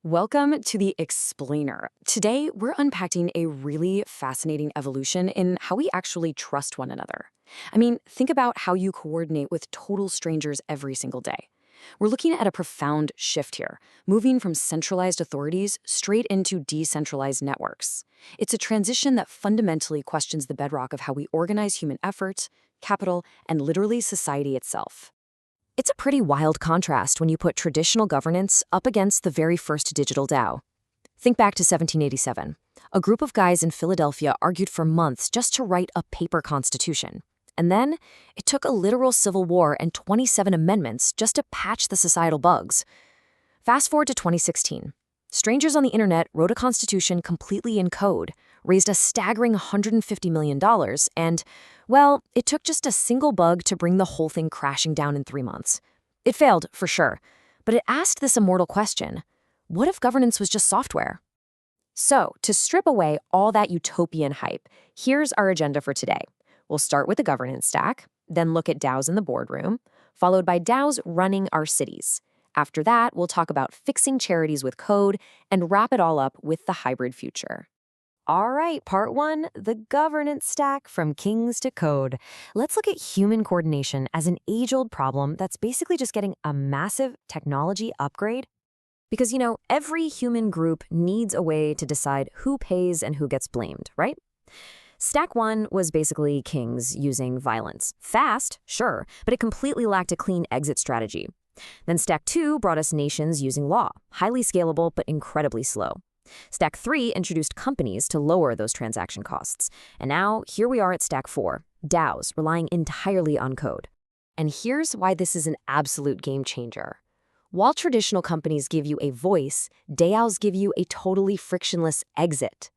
Welcome to the Explainer. Today, we're unpacking a really fascinating evolution in how we actually trust one another. Think about how you coordinate with total strangers every single day. We're looking at a profound shift here, moving from centralized authorities straight into decentralized networks. It's a transition that fundamentally questions the bedrock of how we organize human effort, capital, and literally society itself. It's a pretty wild contrast when you put traditional governance up against the very first digital DAO. Think back to 1787. A group of guys in Philadelphia argued for months just to write a paper constitution. And then, it took a literal civil war and 27 amendments just to patch the societal bugs. Fast forward to 2016. Strangers on the internet wrote a constitution completely in code, raised a staggering $150 million, and, well, it took just a single bug to bring the whole thing crashing down in 3 months. It failed, for sure, but it asked this immortal question: what if governance was just software? So, to strip away all that utopian hype, here's our agenda for today. We'll start with the governance stack, then look at DAOs in the boardroom, followed by DAOs running our cities. After that, we'll talk about fixing charities with code and wrap it all up with the hybrid future. All right, part one, the governance stack from kings to code. Let's look at human coordination as an age-old problem that's basically just getting a massive technology upgrade. Because, every human group needs a way to decide who pays and who gets blamed, right? Stack 1 was basically kings using violence. Fast, sure, but it completely lacked a clean exit strategy. Then Stack 2 brought us nations using law, highly scalable but incredibly slow. Stack 3 introduced companies to lower those transaction costs. And now, here we are at Stack 4, DAOs relying entirely on code. And here's why this is an absolute game changer. While traditional companies give you a voice, DAOs give you a totally frictionless exit.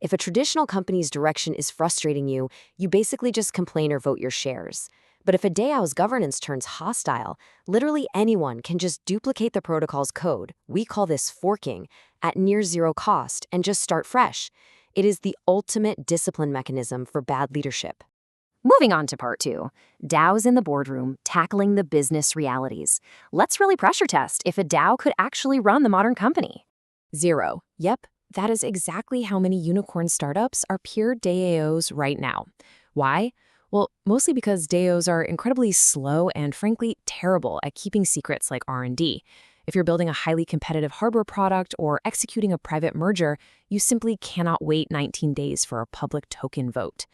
If a traditional company's direction is frustrating you, you basically just complain or vote your shares. But if a DAO's governance turns hostile, literally anyone can just duplicate the protocol's code, we call this forking, at near zero cost and just start fresh. It is the ultimate discipline mechanism for bad leadership. Moving on to part 2, DAOs in the boardroom, tackling the business realities. Let's really pressure test if a DAO could actually run the modern company. 0. Yep, that is exactly how many unicorn startups are pure DAOs right now. Why? Well, mostly because DAOs are incredibly slow and, frankly, terrible at keeping secrets like R&D. If you're building a highly competitive hardware product or executing a private merger, you simply cannot wait 19 days for a public token vote.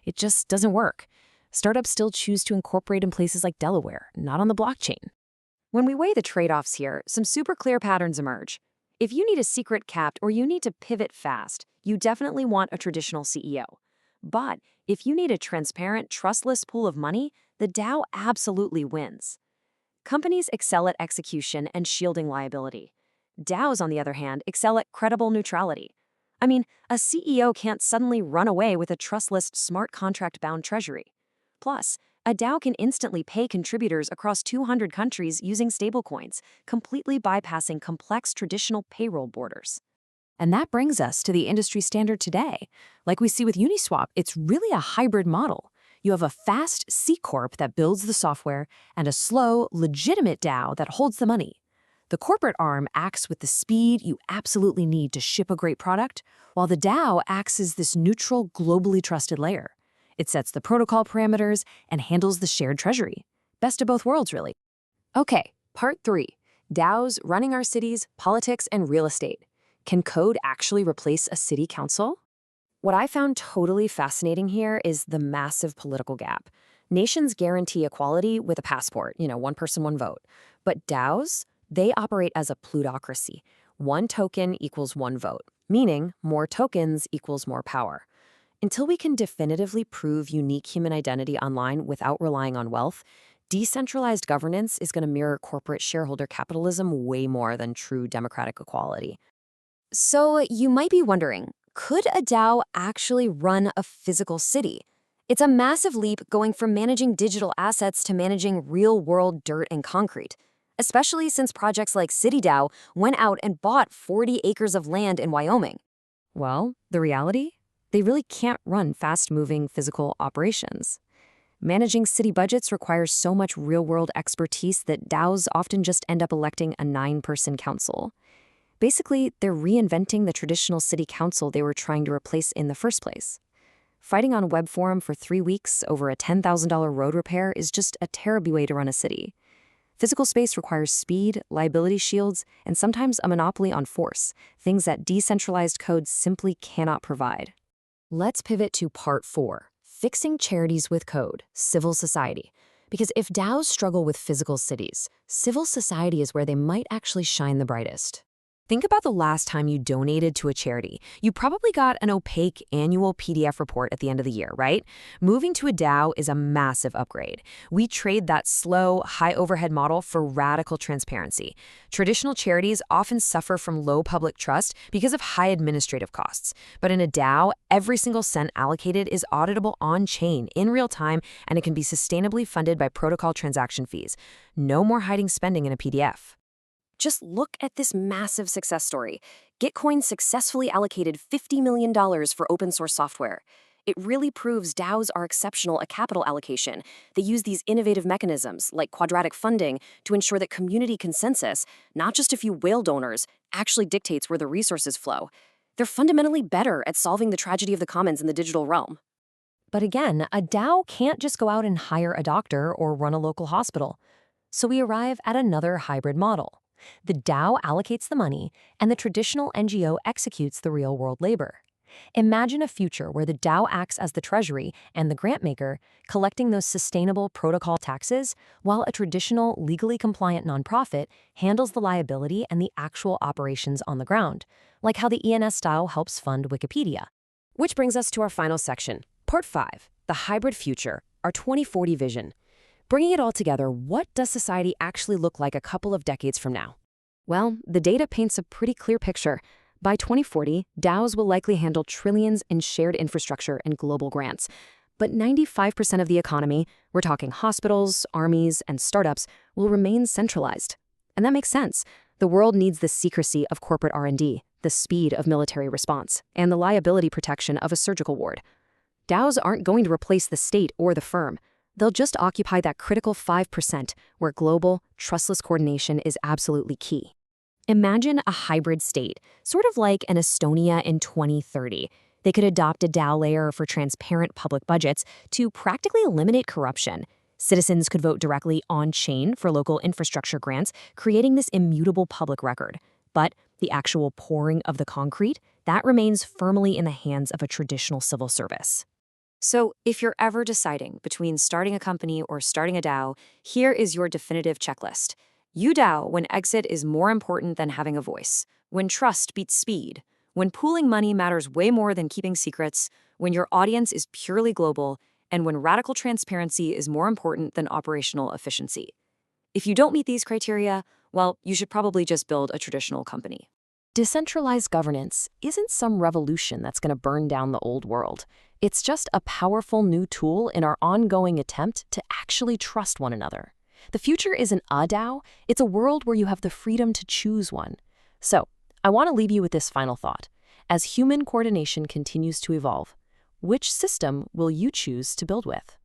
It just doesn't work. Startups still choose to incorporate in places like Delaware, not on the blockchain. When we weigh the trade-offs here, some super clear patterns emerge. If you need a secret capped or you need to pivot fast, you definitely want a traditional CEO. But if you need a transparent, trustless pool of money, the DAO absolutely wins. Companies excel at execution and shielding liability. DAOs, on the other hand, excel at credible neutrality. A CEO can't suddenly run away with a trustless, smart contract-bound treasury. Plus, a DAO can instantly pay contributors across 200 countries using stablecoins, completely bypassing complex traditional payroll borders. And that brings us to the industry standard today. Like we see with Uniswap, it's really a hybrid model. You have a fast C Corp that builds the software and a slow, legitimate DAO that holds the money. The corporate arm acts with the speed you absolutely need to ship a great product, while the DAO acts as this neutral, globally trusted layer. It sets the protocol parameters and handles the shared treasury. Best of both worlds, really. Okay, part 3. DAOs running our cities, politics, and real estate. Can code actually replace a city council? What I found totally fascinating here is the massive political gap. Nations guarantee equality with a passport, one person, one vote. But DAOs, they operate as a plutocracy. One token equals one vote, meaning more tokens equals more power. Until we can definitively prove unique human identity online without relying on wealth, decentralized governance is going to mirror corporate shareholder capitalism way more than true democratic equality. So you might be wondering, could a DAO actually run a physical city? It's a massive leap going from managing digital assets to managing real-world dirt and concrete, especially since projects like CityDAO went out and bought 40 acres of land in Wyoming. Well, the reality? They really can't run fast-moving physical operations. Managing city budgets requires so much real-world expertise that DAOs often just end up electing a 9-person council. Basically, they're reinventing the traditional city council they were trying to replace in the first place. Fighting on web forum for 3 weeks over a $10,000 road repair is just a terrible way to run a city. Physical space requires speed, liability shields, and sometimes a monopoly on force, things that decentralized code simply cannot provide. Let's pivot to part 4, fixing charities with code, civil society. Because if DAOs struggle with physical cities, civil society is where they might actually shine the brightest. Think about the last time you donated to a charity. You probably got an opaque annual PDF report at the end of the year, right? Moving to a DAO is a massive upgrade. We trade that slow, high-overhead model for radical transparency. Traditional charities often suffer from low public trust because of high administrative costs. But in a DAO, every single cent allocated is auditable on-chain, in real time, and it can be sustainably funded by protocol transaction fees. No more hiding spending in a PDF. Just look at this massive success story. Gitcoin successfully allocated $50 million for open source software. It really proves DAOs are exceptional at capital allocation. They use these innovative mechanisms, like quadratic funding, to ensure that community consensus, not just a few whale donors, actually dictates where the resources flow. They're fundamentally better at solving the tragedy of the commons in the digital realm. But again, a DAO can't just go out and hire a doctor or run a local hospital. So we arrive at another hybrid model. The DAO allocates the money, and the traditional NGO executes the real-world labor. Imagine a future where the DAO acts as the treasury and the grant maker, collecting those sustainable protocol taxes, while a traditional, legally compliant nonprofit handles the liability and the actual operations on the ground, like how the ENS DAO helps fund Wikipedia. Which brings us to our final section, Part 5, the hybrid future, our 2040 vision. Bringing it all together, what does society actually look like a couple of decades from now? Well, the data paints a pretty clear picture. By 2040, DAOs will likely handle trillions in shared infrastructure and global grants. But 95% of the economy, we're talking hospitals, armies, and startups, will remain centralized. And that makes sense. The world needs the secrecy of corporate R&D, the speed of military response, and the liability protection of a surgical ward. DAOs aren't going to replace the state or the firm. They'll just occupy that critical 5% where global, trustless coordination is absolutely key. Imagine a hybrid state, sort of like an Estonia in 2030. They could adopt a DAO layer for transparent public budgets to practically eliminate corruption. Citizens could vote directly on-chain for local infrastructure grants, creating this immutable public record. But the actual pouring of the concrete, that remains firmly in the hands of a traditional civil service. So if you're ever deciding between starting a company or starting a DAO, here is your definitive checklist. You DAO when exit is more important than having a voice, when trust beats speed, when pooling money matters way more than keeping secrets, when your audience is purely global, and when radical transparency is more important than operational efficiency. If you don't meet these criteria, well, you should probably just build a traditional company. Decentralized governance isn't some revolution that's going to burn down the old world. It's just a powerful new tool in our ongoing attempt to actually trust one another. The future isn't a DAO, it's a world where you have the freedom to choose one. So, I want to leave you with this final thought. As human coordination continues to evolve, which system will you choose to build with?